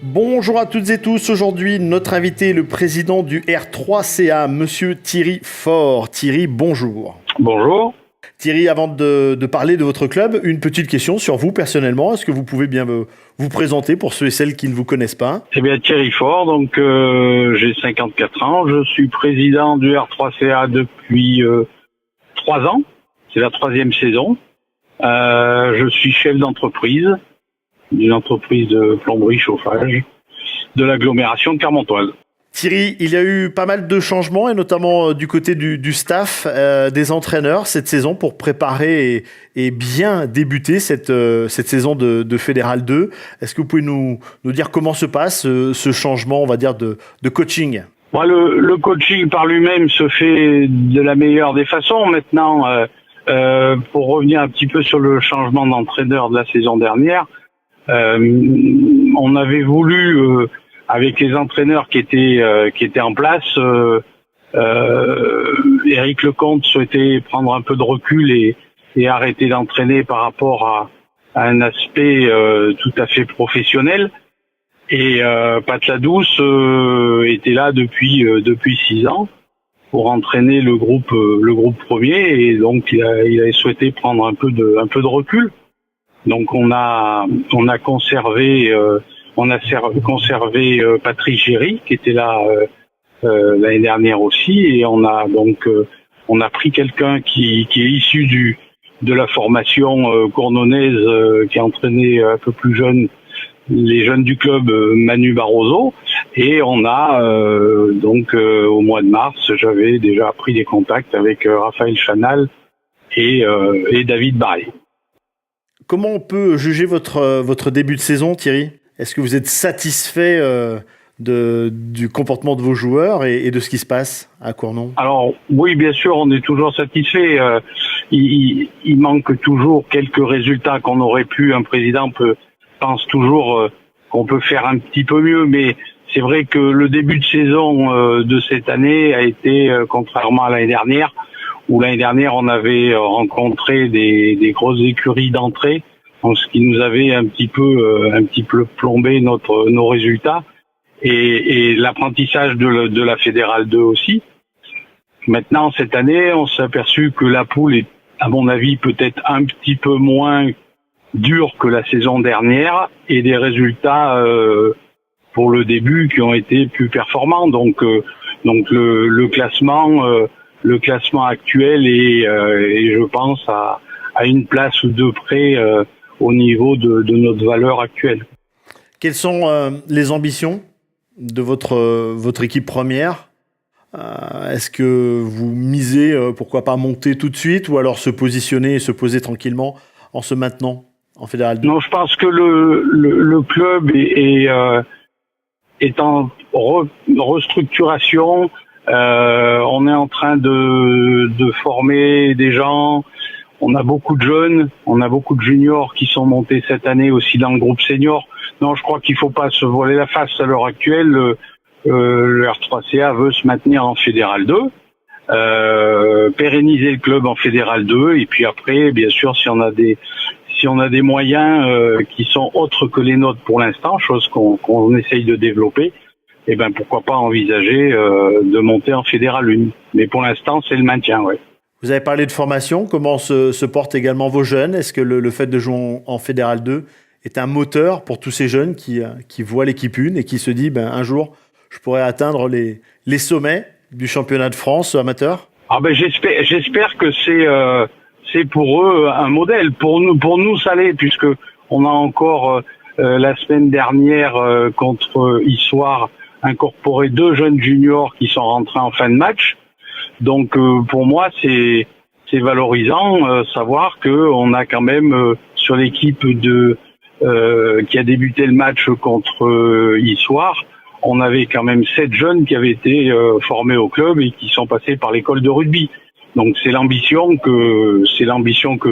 Bonjour à toutes et tous. Aujourd'hui, notre invité est le président du R3CA, monsieur Thierry Faure. Thierry, bonjour. Bonjour. Thierry, avant de parler de votre club, une petite question sur vous personnellement. Est-ce que vous pouvez bien vous présenter pour ceux et celles qui ne vous connaissent pas? Eh bien, Thierry Faure, donc j'ai 54 ans. Je suis président du R3CA depuis 3 ans. C'est la 3e saison. Je suis chef d'entreprise d'une entreprise de plomberie chauffage de l'agglomération clermontoise. Thierry, il y a eu pas mal de changements et notamment du côté du staff, des entraîneurs cette saison pour préparer et bien débuter cette saison de Fédéral 2. Est-ce que vous pouvez nous dire comment se passe ce changement, on va dire, de coaching? Bon, le coaching par lui-même se fait de la meilleure des façons. Maintenant, pour revenir un petit peu sur le changement d'entraîneur de la saison dernière, on avait voulu, avec les entraîneurs qui étaient en place, Éric Lecomte souhaitait prendre un peu de recul et arrêter d'entraîner par rapport à un aspect tout à fait professionnel. Et Pat Ladouce était là depuis 6 ans pour entraîner le groupe premier, et donc il avait souhaité prendre un peu de recul. Donc on a conservé Patrice Géry qui était là l'année dernière aussi, et on a pris quelqu'un qui est issu de la formation cournonnaise, qui a entraîné un peu plus jeune les jeunes du club, Manu Barroso, et on a au mois de mars, j'avais déjà pris des contacts avec Raphaël Chanal et David Barré. Comment on peut juger votre début de saison, Thierry? Est-ce que vous êtes satisfait du comportement de vos joueurs et de ce qui se passe à Cournon? Alors oui, bien sûr, on est toujours satisfait. Il manque toujours quelques résultats qu'on aurait pu. Un président pense toujours qu'on peut faire un petit peu mieux, mais c'est vrai que le début de saison de cette année a été, contrairement à l'année dernière, où l'année dernière on avait rencontré des grosses écuries d'entrée, ce qui nous avait un petit peu plombé nos résultats, et l'apprentissage de la Fédérale 2 aussi. Maintenant, cette année, on s'est aperçu que la poule est, à mon avis, peut-être un petit peu moins dure que la saison dernière, et des résultats pour le début qui ont été plus performants. Donc le classement actuel est je pense à une place ou deux près au niveau de notre valeur actuelle. Quelles sont les ambitions de votre équipe première? Est-ce que vous misez, pourquoi pas monter tout de suite, ou alors se positionner et se poser tranquillement en se maintenant en Fédéral 2? Non, je pense que le club est en restructuration. On est en train de former des gens. On a beaucoup de jeunes, on a beaucoup de juniors qui sont montés cette année aussi dans le groupe senior. Non, je crois qu'il faut pas se voiler la face à l'heure actuelle. Le R3CA veut se maintenir en Fédéral 2, pérenniser le club en Fédéral 2, et puis après, bien sûr, si on a des moyens qui sont autres que les nôtres pour l'instant, chose qu'on essaye de développer, eh ben pourquoi pas envisager de monter en Fédéral 1. Mais pour l'instant, c'est le maintien, ouais. Vous avez parlé de formation. Comment se portent également vos jeunes? Est-ce que le fait de jouer en Fédéral 2 est un moteur pour tous ces jeunes qui voient l'équipe 1 et qui se disent un jour, je pourrais atteindre les sommets du championnat de France amateur? Ah ben j'espère que c'est pour eux un modèle. Pour nous ça l'est, puisque on a encore la semaine dernière contre Issoire incorporé 2 jeunes juniors qui sont rentrés en fin de match. Donc pour moi c'est valorisant savoir que on a quand même sur l'équipe qui a débuté le match contre Issoire, on avait quand même 7 jeunes qui avaient été formés au club et qui sont passés par l'école de rugby. Donc c'est l'ambition que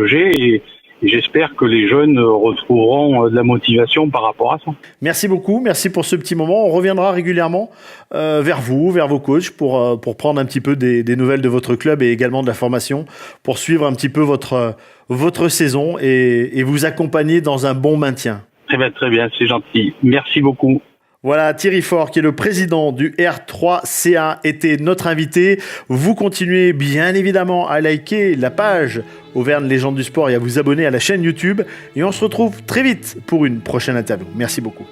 j'ai, et j'espère que les jeunes retrouveront de la motivation par rapport à ça. Merci beaucoup, merci pour ce petit moment. On reviendra régulièrement vers vous, vers vos coachs pour prendre un petit peu des nouvelles de votre club et également de la formation, pour suivre un petit peu votre saison et vous accompagner dans un bon maintien. Très bien, c'est gentil. Merci beaucoup. Voilà, Thierry Faure, qui est le président du R3CA, était notre invité. Vous continuez bien évidemment à liker la page Auvergne Légende du Sport et à vous abonner à la chaîne YouTube. Et on se retrouve très vite pour une prochaine interview. Merci beaucoup.